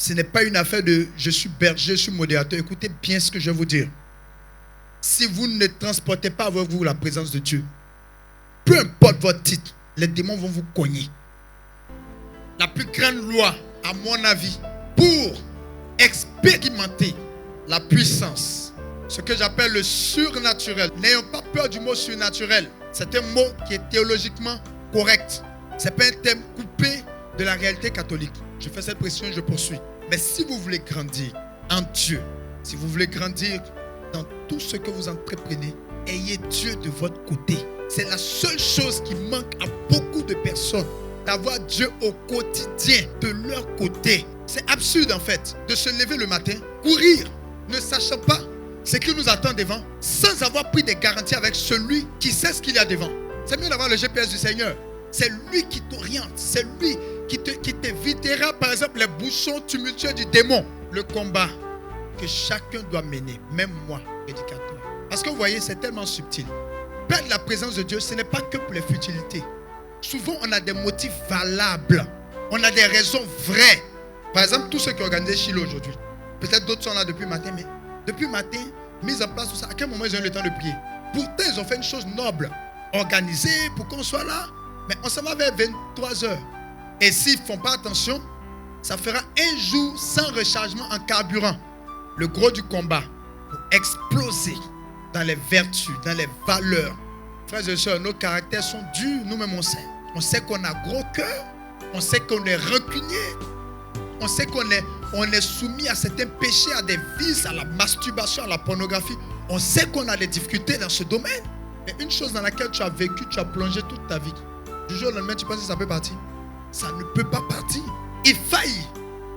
Ce n'est pas une affaire de je suis berger, je suis modérateur. Écoutez bien ce que je vais vous dire. Si vous ne transportez pas avec vous la présence de Dieu, peu importe votre titre, les démons vont vous cogner. La plus grande loi, à mon avis, pour expérimenter la puissance, ce que j'appelle le surnaturel. N'ayons pas peur du mot surnaturel. C'est un mot qui est théologiquement correct. Ce n'est pas un thème coupé de la réalité catholique. Je fais cette précision, je poursuis. Mais si vous voulez grandir en Dieu, si vous voulez grandir dans tout ce que vous entreprenez, ayez Dieu de votre côté. C'est la seule chose qui manque à beaucoup de personnes, d'avoir Dieu au quotidien, de leur côté. C'est absurde en fait, de se lever le matin, courir, ne sachant pas ce qui nous attend devant, sans avoir pris des garanties avec celui qui sait ce qu'il y a devant. C'est mieux d'avoir le GPS du Seigneur. C'est lui qui t'oriente, c'est lui qui t'évitera par exemple les bouchons tumultueux du démon. Le combat que chacun doit mener, même moi, prédicateur. Parce que vous voyez, c'est tellement subtil. Perdre la présence de Dieu, ce n'est pas que pour les futilités. Souvent, on a des motifs valables. On a des raisons vraies. Par exemple, tous ceux qui ont organisé Shiloh aujourd'hui. Peut-être d'autres sont là depuis le matin, mais depuis le matin, mise en place tout ça, à quel moment ils ont eu le temps de prier? Pourtant, ils ont fait une chose noble, organisée pour qu'on soit là. Mais on s'en va vers 23 heures. Et s'ils ne font pas attention, ça fera un jour sans rechargement en carburant. Le gros du combat, pour exploser dans les vertus, dans les valeurs. Frères et sœurs, nos caractères sont durs, nous-mêmes on sait. On sait qu'on a gros cœur, on sait qu'on est rancunier, on sait qu'on est soumis à certains péchés, à des vices, à la masturbation, à la pornographie. On sait qu'on a des difficultés dans ce domaine. Mais une chose dans laquelle tu as vécu, tu as plongé toute ta vie. Du jour au lendemain, tu penses que ça peut partir? Ça ne peut pas partir. Il faille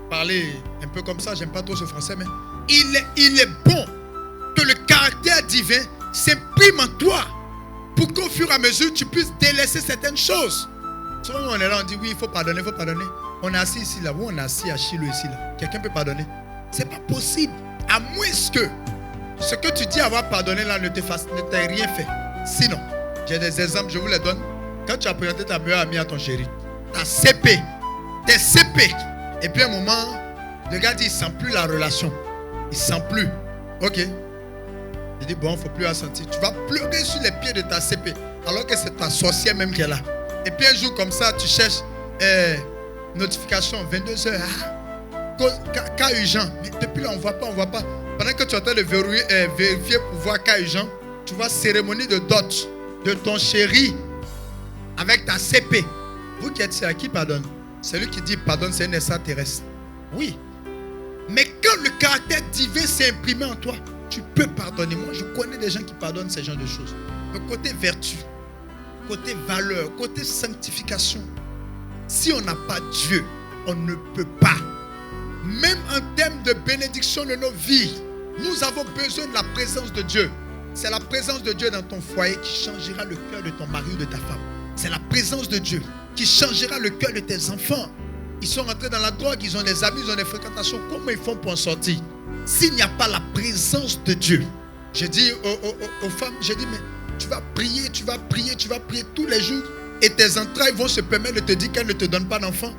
parler un peu comme ça, j'aime pas trop ce français, mais il est bon que le caractère divin s'imprime en toi pour qu'au fur et à mesure, tu puisses délaisser certaines choses. Souvent, on est là, on dit oui, il faut pardonner, il faut pardonner. On est assis ici, là, ou on est assis à Shiloh ici, là. Quelqu'un peut pardonner? C'est pas possible. À moins que ce que tu dis avoir pardonné là ne t'ait rien fait. Sinon, j'ai des exemples, je vous les donne. Quand tu as présenté ta meilleure amie à ton chéri, ta CP, tes CP. Et puis à un moment, le gars dit, il ne sent plus la relation. Il ne sent plus. Ok. Il dit, bon, il ne faut plus la sentir. Tu vas pleurer sur les pieds de ta CP, alors que c'est ta sorcière même qui est là. Et puis un jour comme ça, tu cherches notification, 22h. Cas urgent. Mais depuis là, on ne voit pas. Pendant que tu es en train de vérifier pour voir cas urgent, tu vois cérémonie de dot de ton chéri avec ta CP. Vous qui êtes ici, à qui pardonne? Celui qui dit pardonne, c'est un extraterrestre. Oui. Mais quand le caractère divin s'est imprimé en toi, tu peux pardonner. Moi, je connais des gens qui pardonnent ce genre de choses. Le côté vertu, côté valeur, côté sanctification. Si on n'a pas Dieu, on ne peut pas. Même en termes de bénédiction de nos vies, nous avons besoin de la présence de Dieu. C'est la présence de Dieu dans ton foyer qui changera le cœur de ton mari ou de ta femme. C'est la présence de Dieu qui changera le cœur de tes enfants. Ils sont rentrés dans la drogue, ils ont des amis, ils ont des fréquentations. Comment ils font pour en sortir? S'il n'y a pas la présence de Dieu, je dis aux femmes, je dis, mais tu vas prier tous les jours et tes entrailles vont se permettre de te dire qu'elles ne te donnent pas d'enfant.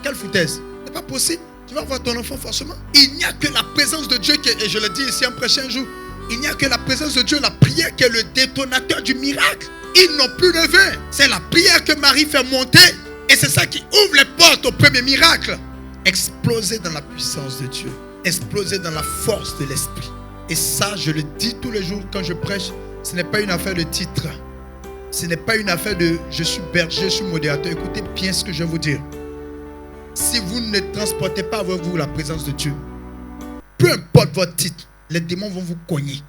Quelle foutaise? Ce n'est pas possible. Tu vas avoir ton enfant forcément. Il n'y a que la présence de Dieu, et je le dis ici un prochain jour, il n'y a que la présence de Dieu, la prière qui est le détonateur du miracle. Ils n'ont plus de vin. C'est la prière que Marie fait monter et c'est ça qui ouvre les portes au premier miracle. Exploser dans la puissance de Dieu. Exploser dans la force de l'esprit. Et ça, je le dis tous les jours quand je prêche, ce n'est pas une affaire de titre. Ce n'est pas une affaire de je suis berger, je suis modérateur. Écoutez bien ce que je vais vous dire. Si vous ne transportez pas avec vous la présence de Dieu, peu importe votre titre, les démons vont vous cogner.